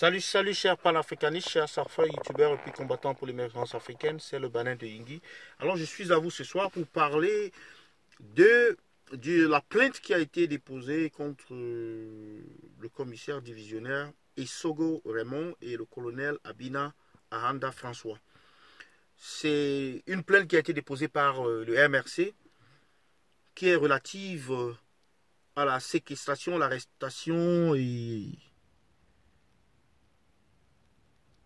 Salut chers panafricanistes, chers sarfeurs, youtubeurs et puis combattants pour l'émergence africaine, c'est le Banin de Yingui. Alors je suis à vous ce soir pour parler de la plainte qui a été déposée contre le commissaire divisionnaire Essogo Raymond et le colonel Abina Ahanda François. C'est une plainte qui a été déposée par le MRC qui est relative à la séquestration, l'arrestation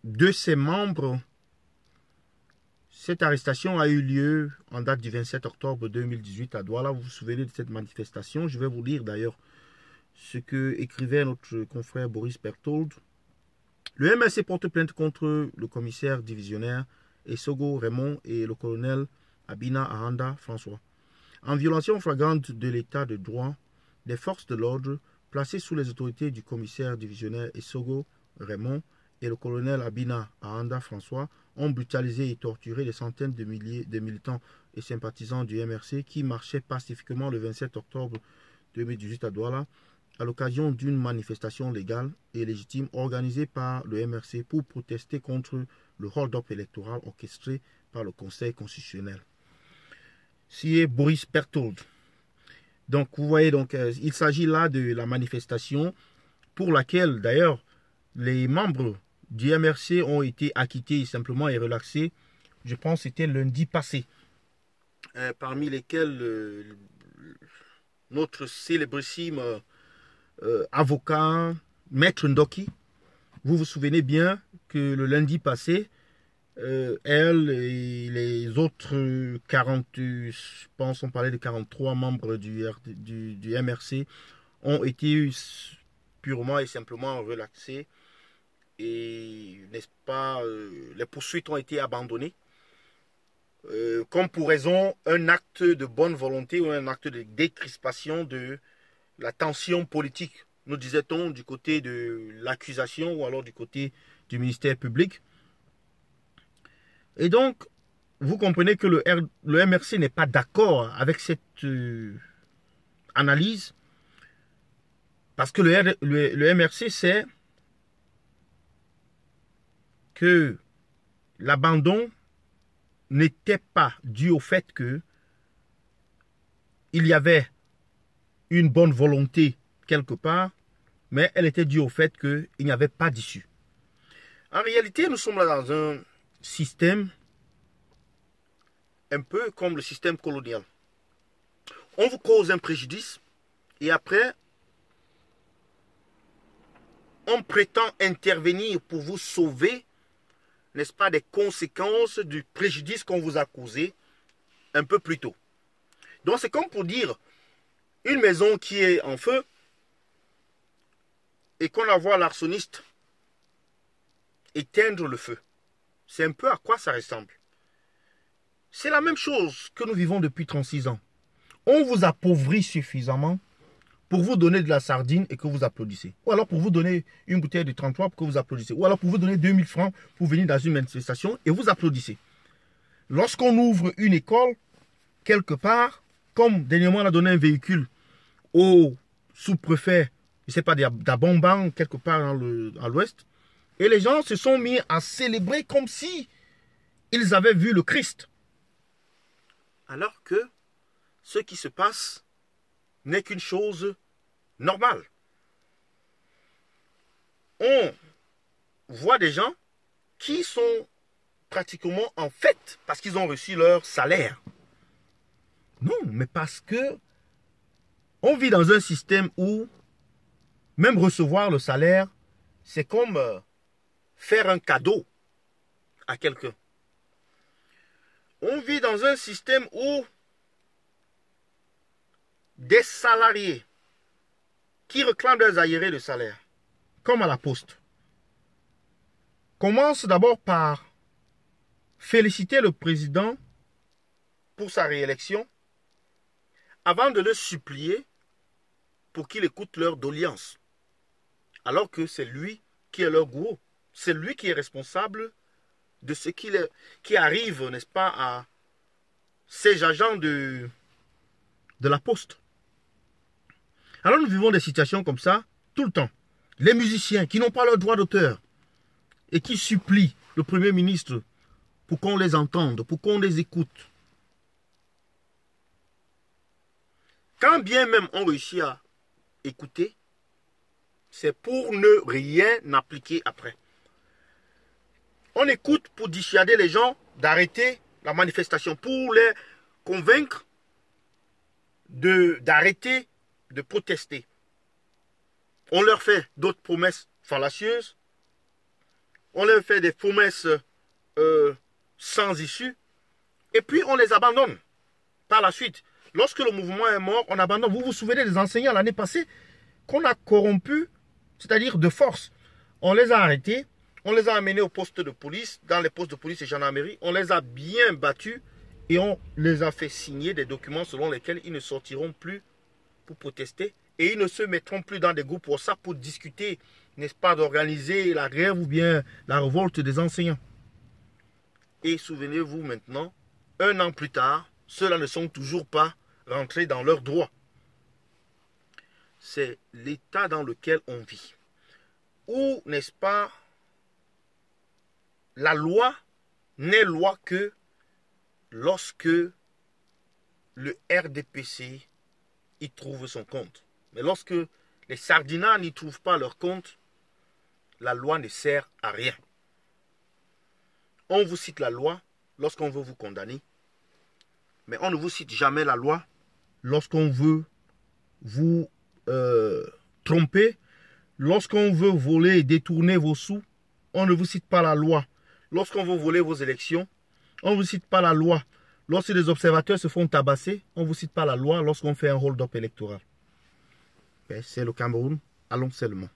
de ses membres. Cette arrestation a eu lieu en date du 27 octobre 2018 à Douala. Vous vous souvenez de cette manifestation? Je vais vous lire d'ailleurs ce que écrivait notre confrère Boris Berthold. Le MRC porte plainte contre le commissaire divisionnaire Essogo Raymond et le colonel Abina Ahanda François. En violation flagrante de l'état de droit, des forces de l'ordre placées sous les autorités du commissaire divisionnaire Essogo Raymond et le colonel Abina Ahanda François ont brutalisé et torturé des centaines de milliers de militants et sympathisants du MRC qui marchaient pacifiquement le 27 octobre 2018 à Douala à l'occasion d'une manifestation légale et légitime organisée par le MRC pour protester contre le hold-up électoral orchestré par le Conseil constitutionnel. C'est Boris Berthold. Donc vous voyez, il s'agit là de la manifestation pour laquelle d'ailleurs les membres du MRC ont été acquittés simplement et relaxés. Je pense que c'était lundi passé. Parmi lesquels notre célébrissime avocat, Maître Ndoki. Vous vous souvenez bien que le lundi passé, elle et les autres 40, je pense on parlait de 43 membres du MRC, ont été purement et simplement relaxés. Et n'est-ce pas, les poursuites ont été abandonnées comme pour raison un acte de bonne volonté ou un acte de décrispation de la tension politique, nous disait-on, du côté de l'accusation ou alors du côté du ministère public. Et donc, vous comprenez que le MRC n'est pas d'accord avec cette analyse parce que le MRC sait que l'abandon n'était pas dû au fait que il y avait une bonne volonté quelque part, mais elle était due au fait qu'il n'y avait pas d'issue. En réalité, nous sommes là dans un système un peu comme le système colonial. On vous cause un préjudice et après, on prétend intervenir pour vous sauver, n'est-ce pas, des conséquences du préjudice qu'on vous a causé un peu plus tôt. Donc c'est comme pour dire, une maison qui est en feu et qu'on envoie l'arsoniste éteindre le feu. C'est un peu à quoi ça ressemble. C'est la même chose que nous vivons depuis 36 ans. On vous appauvrit suffisamment pour vous donner de la sardine et que vous applaudissez. Ou alors pour vous donner une bouteille de 33 pour que vous applaudissez. Ou alors pour vous donner 2000 francs pour venir dans une manifestation et vous applaudissez. Lorsqu'on ouvre une école, quelque part, comme dernièrement on a donné un véhicule au sous-préfet, je ne sais pas, d'Abomban, quelque part à l'ouest, et les gens se sont mis à célébrer comme si ils avaient vu le Christ. Alors que ce qui se passe n'est qu'une chose normale. On voit des gens qui sont pratiquement en fête parce qu'ils ont reçu leur salaire. Non, mais parce que on vit dans un système où même recevoir le salaire, c'est comme faire un cadeau à quelqu'un. On vit dans un système où des salariés qui réclament leurs arriérés de salaire, comme à la poste, commencent d'abord par féliciter le président pour sa réélection avant de le supplier pour qu'il écoute leur doléance. Alors que c'est lui qui est leur gourou. C'est lui qui est responsable de ce qui arrive, n'est-ce pas, à ces agents de la poste. Alors nous vivons des situations comme ça tout le temps. Les musiciens qui n'ont pas leur droit d'auteur, et qui supplient le Premier ministre pour qu'on les entende, pour qu'on les écoute. Quand bien même on réussit à écouter, c'est pour ne rien appliquer après. On écoute pour dissuader les gens d'arrêter la manifestation, pour les convaincre d'arrêter de protester. On leur fait d'autres promesses fallacieuses. On leur fait des promesses sans issue. Et puis on les abandonne par la suite. Lorsque le mouvement est mort, on abandonne. Vous vous souvenez des enseignants l'année passée qu'on a corrompus, c'est-à-dire de force. On les a arrêtés, on les a amenés au poste de police, dans les postes de police et gendarmerie. On les a bien battus et on les a fait signer des documents selon lesquels ils ne sortiront plus pour protester. Et ils ne se mettront plus dans des groupes WhatsApp pour discuter, n'est-ce pas, d'organiser la grève ou bien la révolte des enseignants. Et souvenez-vous maintenant, 1 an plus tard, ceux-là ne sont toujours pas rentrés dans leurs droits. C'est l'état dans lequel on vit. Où, n'est-ce pas, la loi n'est loi que lorsque le RDPC y trouve son compte. Mais lorsque les sardinats n'y trouvent pas leur compte, la loi ne sert à rien. On vous cite la loi lorsqu'on veut vous condamner, mais on ne vous cite jamais la loi lorsqu'on veut vous tromper, lorsqu'on veut voler et détourner vos sous. On ne vous cite pas la loi. Lorsqu'on veut voler vos élections, on ne vous cite pas la loi. Lorsque les observateurs se font tabasser, on ne vous cite pas la loi lorsqu'on fait un hold-up électoral. C'est le Cameroun, allons seulement.